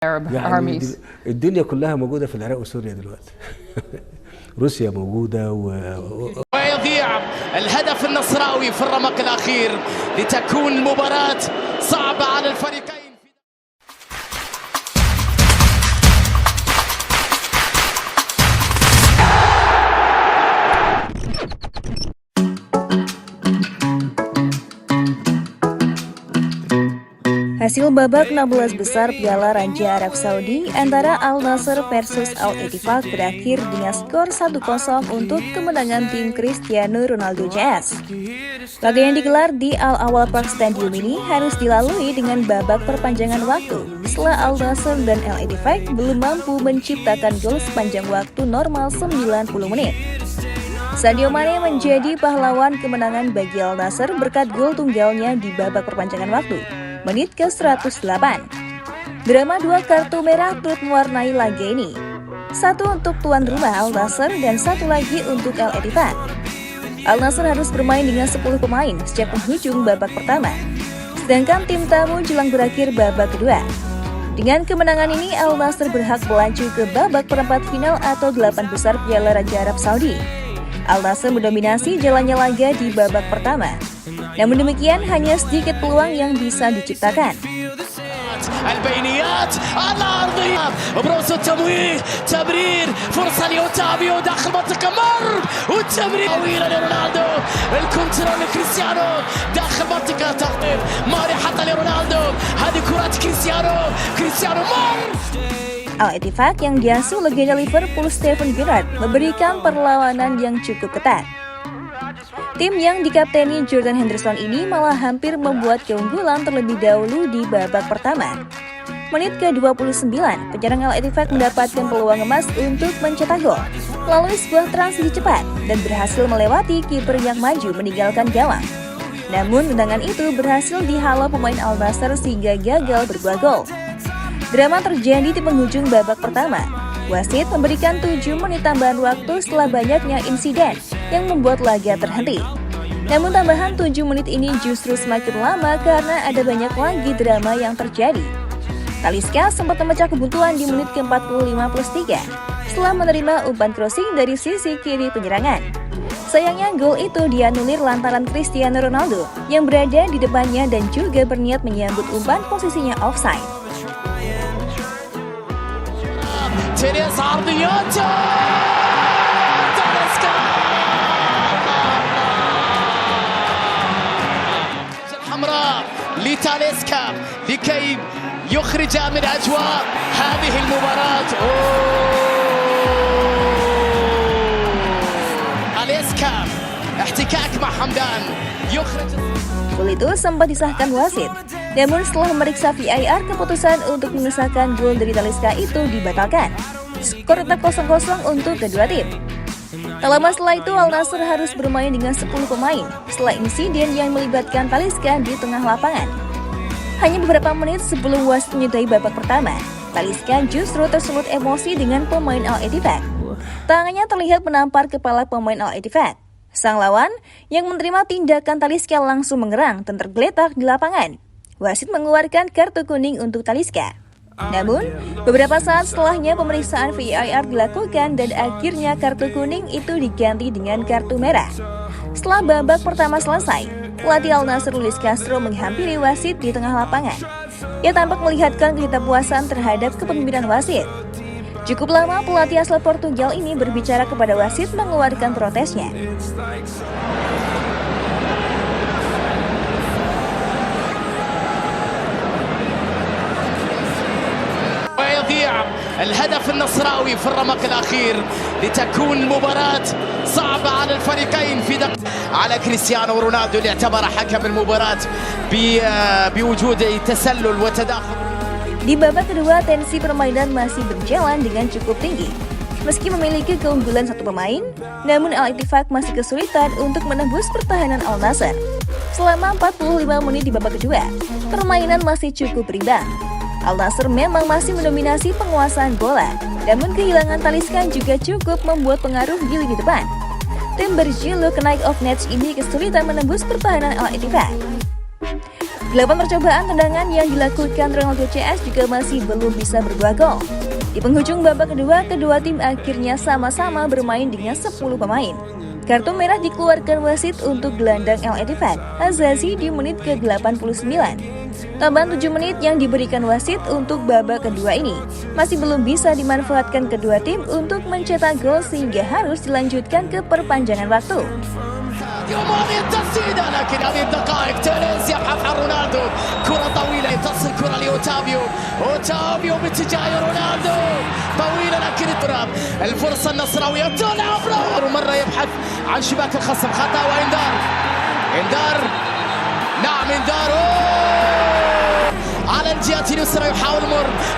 Arab armies. الدنيا كلها موجودة في العراق وسوريا دلوقتي. روسيا موجودة ويضيع الهدف النصراوي في الرمق الأخير لتكون المباراة صعبة على الفريقين. Hasil babak 16 besar Piala Raja Arab Saudi antara Al Nassr versus Al Ettifaq berakhir dengan skor 1-0 untuk kemenangan tim Cristiano Ronaldo CS. Laga yang digelar di Al Awal Park Stadium ini harus dilalui dengan babak perpanjangan waktu setelah Al Nassr dan Al Ettifaq belum mampu menciptakan gol sepanjang waktu normal 90 menit. Sadio Mane menjadi pahlawan kemenangan bagi Al Nassr berkat gol tunggalnya di babak perpanjangan waktu menit ke-108. Drama dua kartu merah turut mewarnai laga ini. Satu untuk tuan rumah Al Nassr dan satu lagi untuk Al Ettifaq. Al Nassr harus bermain dengan 10 pemain sejak penghujung babak pertama, sedangkan tim tamu jelang berakhir babak kedua. Dengan kemenangan ini, Al Nassr berhak melaju ke babak perempat final atau 8 besar Piala Raja Arab Saudi. Al Nassr mendominasi jalannya laga di babak pertama. Namun demikian, hanya sedikit peluang yang bisa diciptakan. البينيات الأرضية بروس التمويه تمرير فرصة لأوتافيو داخل منطقة مر والتمرير طويلة لرونالدو الكونترول لكريستيانو داخل منطقة تقدير ماري حتى لرونالدو هذه كرة كريستيانو مر. Al Ettifaq yang diasuh legenda Liverpool Steven Gerrard memberikan perlawanan yang cukup ketat. Tim yang dikapteni Jordan Henderson ini malah hampir membuat keunggulan terlebih dahulu di babak pertama. Menit ke-29, penyerang Al Ettifaq mendapatkan peluang emas untuk mencetak gol melalui sebuah transisi cepat dan berhasil melewati kiper yang maju meninggalkan gawang. Namun tendangan itu berhasil dihalau pemain Al Nassr sehingga gagal berbuah gol. Drama terjadi di penghujung babak pertama. Wasit memberikan 7 menit tambahan waktu setelah banyaknya insiden yang membuat laga terhenti. Namun tambahan 7 menit ini justru semakin lama karena ada banyak lagi drama yang terjadi. Talisca sempat memecah kebuntuan di menit ke-45+3 setelah menerima umpan crossing dari sisi kiri penyerangan. Sayangnya gol itu dianulir lantaran Cristiano Ronaldo yang berada di depannya dan juga berniat menyambut umpan posisinya offside. تنس عرضيات تاليسكا الحمراء لتاليسكا لكي يخرج من أجواء هذه المباراة. تاليسكا احتكاك مع حمدان يخرج. Gol itu sempat disahkan wasit, namun setelah memeriksa VAR, keputusan untuk mengesahkan gol dari Talisca itu dibatalkan. Skor tetap 0-0 untuk kedua tim. Tak lama setelah itu, Al Nassr harus bermain dengan 10 pemain setelah insiden yang melibatkan Talisca di tengah lapangan. Hanya beberapa menit sebelum wasit menyudahi babak pertama, Talisca justru tersulut emosi dengan pemain Al Ettifaq. Tangannya terlihat menampar kepala pemain Al Ettifaq. Sang lawan yang menerima tindakan Talisca langsung mengerang dan tergeletak di lapangan. Wasit mengeluarkan kartu kuning untuk Talisca. Namun, beberapa saat setelahnya pemeriksaan VAR dilakukan dan akhirnya kartu kuning itu diganti dengan kartu merah. Setelah babak pertama selesai, pelatih Al Nassr Luis Castro menghampiri wasit di tengah lapangan. Ia tampak melihatkan ketidakpuasan terhadap kepemimpinan wasit. Cukup lama pelatih asal Portugal ini berbicara kepada wasit mengeluarkan protesnya. ويضيع الهدف النصراوي في الرمق الأخير لتكون المباراة صعبة على الفريقين في على كريستيانو رونالدو اللي اعتبر حكم المباراة بوجود تسلل وتداخل. Di babak kedua, tensi permainan masih berjalan dengan cukup tinggi. Meski memiliki keunggulan satu pemain, namun Al Ettifaq masih kesulitan untuk menembus pertahanan Al Nassr. Selama 45 menit di babak kedua, permainan masih cukup berimbang. Al Nassr memang masih mendominasi penguasaan bola, namun kehilangan Talisca juga cukup membuat pengaruh di lini depan. Tim berjuluk Knight of Nets ini kesulitan menembus pertahanan Al Ettifaq. 8 percobaan tendangan yang dilakukan Ronaldo CS juga masih belum bisa berbuah gol. Di penghujung babak kedua, kedua tim akhirnya sama-sama bermain dengan 10 pemain. Kartu merah dikeluarkan wasit untuk gelandang Al Ettifaq, Azazi di menit ke-89. Tambahan 7 menit yang diberikan wasit untuk babak kedua ini masih belum bisa dimanfaatkan kedua tim untuk mencetak gol sehingga harus dilanjutkan ke perpanjangan waktu. يوماني التسديدة لكن هذه الدقائق تونس يبحث عن رونالدو كرة طويلة تصل كرة لأوتافيو أوتافيو باتجاه رونالدو طويلة لكن التراب الفرصة النصراوية تلعب مرة يبحث عن شباك الخصم خطأ وإنذار إنذار نعم إنذار على الجهة اليسرى يحاول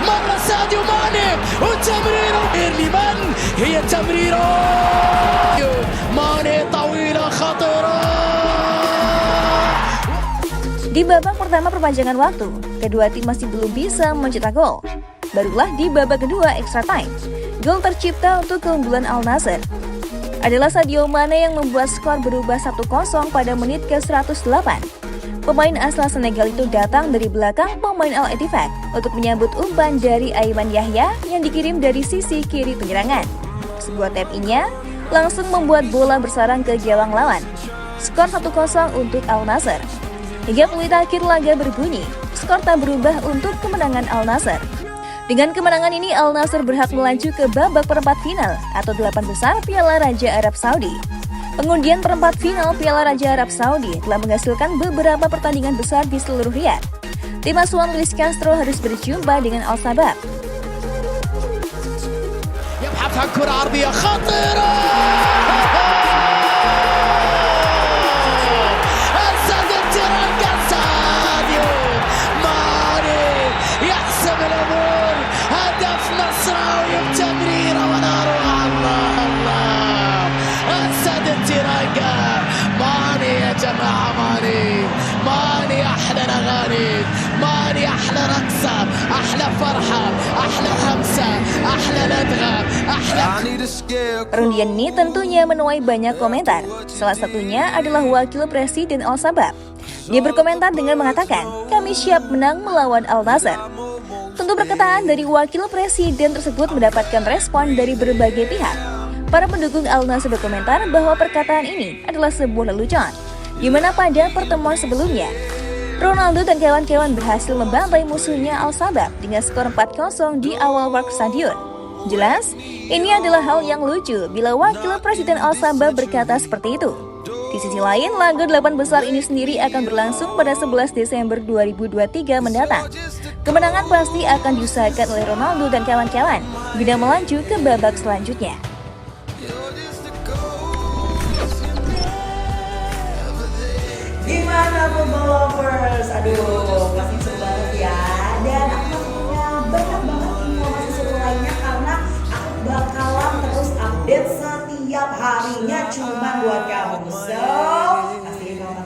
مرة ساديو ماني وتمريره لمن هي تمريره ماني طويلة خطيرة. Di babak pertama perpanjangan waktu, kedua tim masih belum bisa mencetak gol. Barulah di babak kedua extra time, gol tercipta untuk keunggulan Al Nassr. Adalah Sadio Mane yang membuat skor berubah 1-0 pada menit ke-108. Pemain asal Senegal itu datang dari belakang pemain Al Ettifaq untuk menyambut umpan dari Ayman Yahya yang dikirim dari sisi kiri penyerangan. Sebuah tap-in-nya langsung membuat bola bersarang ke gawang lawan. Skor 1-0 untuk Al Nassr. Hingga peluit akhir laga berbunyi, skor tak berubah untuk kemenangan Al Nassr. Dengan kemenangan ini, Al Nassr berhak melaju ke babak perempat final atau 8 besar Piala Raja Arab Saudi. Pengundian perempat final Piala Raja Arab Saudi telah menghasilkan beberapa pertandingan besar di seluruh Riyadh. Tim asuhan Luis Castro harus berjumpa dengan Al Sabab. يبحث عن كرة عرضية خطيرة أسد الترنجة ساديو ماني يحسم الأمور هدف نصراوي بتمريرة ونروح الله الله أسد الترنجة ماني يا جماعة ماني أحلى أغاني ماني أحلى رقصة أحلى فرحة أحلى همسة أحلى لدغة أحلى. Perundian ini tentunya menuai banyak komentar. Salah satunya adalah Wakil Presiden Al Sabab. Dia berkomentar dengan mengatakan, kami siap menang melawan Al Nassr. Tentu perkataan dari Wakil Presiden tersebut mendapatkan respon dari berbagai pihak. Para pendukung Al Nassr berkomentar bahwa perkataan ini adalah sebuah lelucon, di mana pada pertemuan sebelumnya, Ronaldo dan kawan-kawan berhasil membantai musuhnya Al Sabab dengan skor 4-0 di awal waktu stadion. Jelas, ini adalah hal yang lucu bila Wakil Presiden Al Sabab berkata seperti itu. Di sisi lain, laga 8 besar ini sendiri akan berlangsung pada 11 Desember 2023 mendatang. Kemenangan pasti akan diusahakan oleh Ronaldo dan kawan-kawan guna melaju ke babak selanjutnya. Gimana football lovers? Aduh, pasti seru banget ya. Dan aku punya banyak banget informasi seru lainnya karena aku bakalan terus update setiap harinya cuma buat kamu. So, pasti kalau